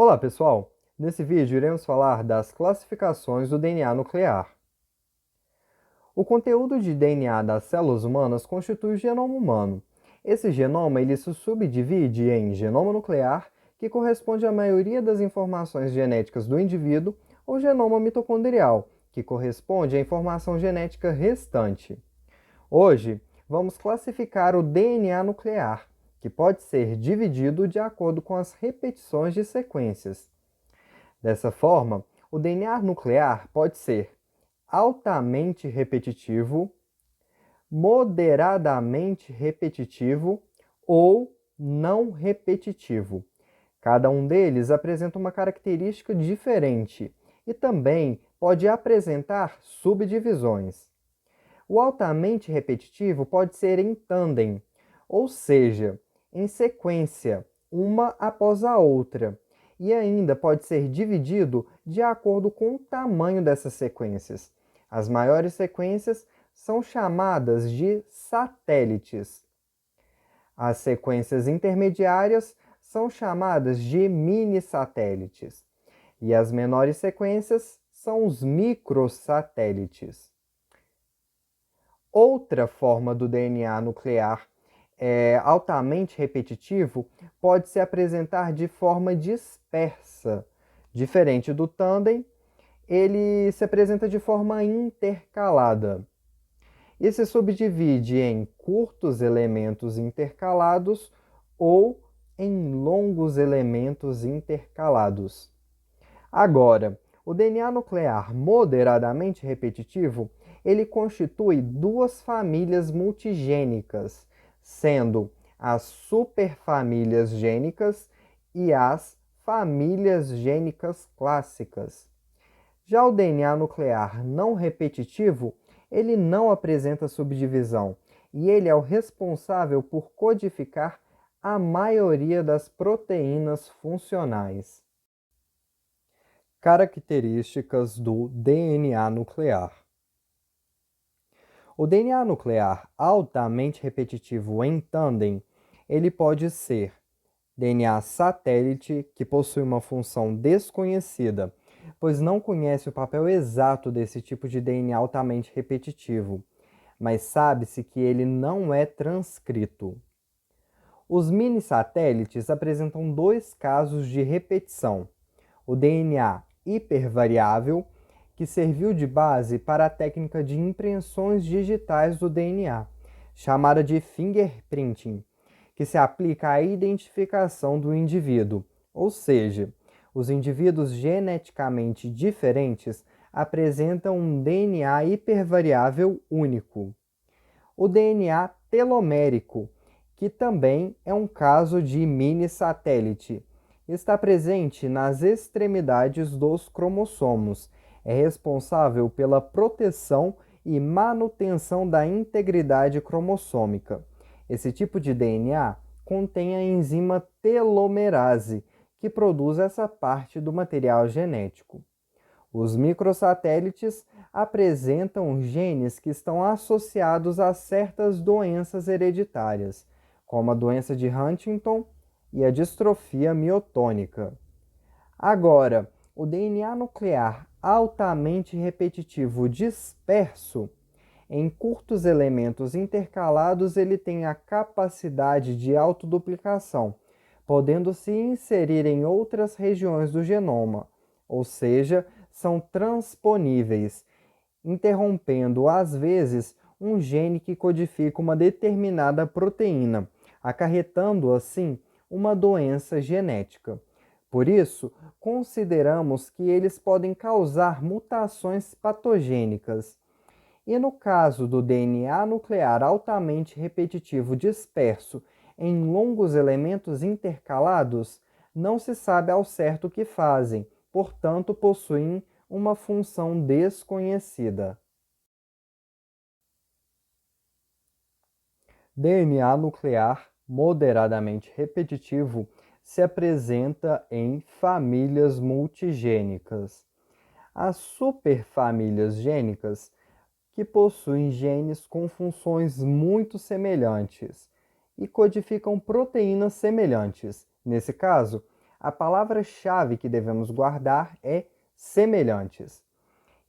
Olá, pessoal! Nesse vídeo iremos falar das classificações do DNA nuclear. O conteúdo de DNA das células humanas constitui o genoma humano. Esse genoma ele se subdivide em genoma nuclear, que corresponde à maioria das informações genéticas do indivíduo, ou genoma mitocondrial, que corresponde à informação genética restante. Hoje, vamos classificar o DNA nuclear, que pode ser dividido de acordo com as repetições de sequências. Dessa forma, o DNA nuclear pode ser altamente repetitivo, moderadamente repetitivo ou não repetitivo. Cada um deles apresenta uma característica diferente e também pode apresentar subdivisões. O altamente repetitivo pode ser em tandem, ou seja, em sequência, uma após a outra, e ainda pode ser dividido de acordo com o tamanho dessas sequências. As maiores sequências são chamadas de satélites. As sequências intermediárias são chamadas de mini-satélites. E as menores sequências são os microsatélites. Outra forma do DNA nuclear altamente repetitivo pode se apresentar de forma dispersa. Diferente do tandem, ele se apresenta de forma intercalada e se subdivide em curtos elementos intercalados ou em longos elementos intercalados. Agora, o DNA nuclear moderadamente repetitivo, ele constitui duas famílias multigênicas, sendo as superfamílias gênicas e as famílias gênicas clássicas. Já o DNA nuclear não repetitivo, ele não apresenta subdivisão e ele é o responsável por codificar a maioria das proteínas funcionais. Características do DNA nuclear. O DNA nuclear altamente repetitivo em tandem, ele pode ser DNA satélite, que possui uma função desconhecida, pois não conhece o papel exato desse tipo de DNA altamente repetitivo, mas sabe-se que ele não é transcrito. Os mini-satélites apresentam dois casos de repetição: o DNA hipervariável, que serviu de base para a técnica de impressões digitais do DNA, chamada de fingerprinting, que se aplica à identificação do indivíduo, ou seja, os indivíduos geneticamente diferentes apresentam um DNA hipervariável único. O DNA telomérico, que também é um caso de mini-satélite, está presente nas extremidades dos cromossomos. É responsável pela proteção e manutenção da integridade cromossômica. Esse tipo de DNA contém a enzima telomerase, que produz essa parte do material genético. Os microsatélites apresentam genes que estão associados a certas doenças hereditárias, como a doença de Huntington e a distrofia miotônica. Agora, o DNA nuclear altamente repetitivo disperso, em curtos elementos intercalados, ele tem a capacidade de autoduplicação, podendo se inserir em outras regiões do genoma, ou seja, são transponíveis, interrompendo às vezes um gene que codifica uma determinada proteína, acarretando assim uma doença genética. Por isso, consideramos que eles podem causar mutações patogênicas. E no caso do DNA nuclear altamente repetitivo disperso em longos elementos intercalados, não se sabe ao certo o que fazem, portanto, possuem uma função desconhecida. DNA nuclear moderadamente repetitivo se apresenta em famílias multigênicas. As superfamílias gênicas, que possuem genes com funções muito semelhantes e codificam proteínas semelhantes. Nesse caso, A palavra-chave que devemos guardar é semelhantes.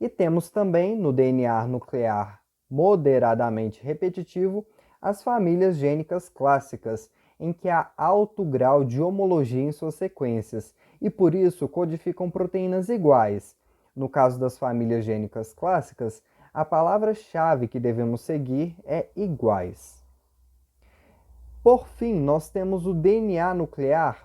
E temos também no DNA nuclear moderadamente repetitivo as famílias gênicas clássicas, em que há alto grau de homologia em suas sequências e por isso codificam proteínas iguais. No caso das famílias gênicas clássicas, a palavra-chave que devemos seguir é iguais. Por fim, nós temos o DNA nuclear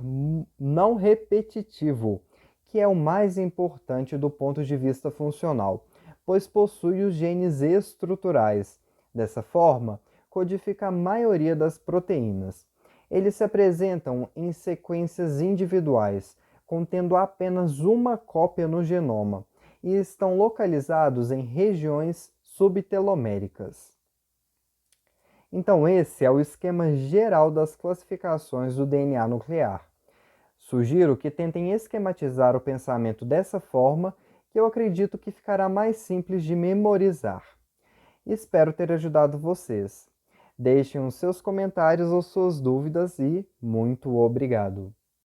não repetitivo, que é o mais importante do ponto de vista funcional, pois possui os genes estruturais. Dessa forma, codifica a maioria das proteínas. Eles se apresentam em sequências individuais, contendo apenas uma cópia no genoma, e estão localizados em regiões subteloméricas. Então, esse é o esquema geral das classificações do DNA nuclear. Sugiro que tentem esquematizar o pensamento dessa forma, que eu acredito que ficará mais simples de memorizar. Espero ter ajudado vocês. Deixem os seus comentários ou suas dúvidas e muito obrigado!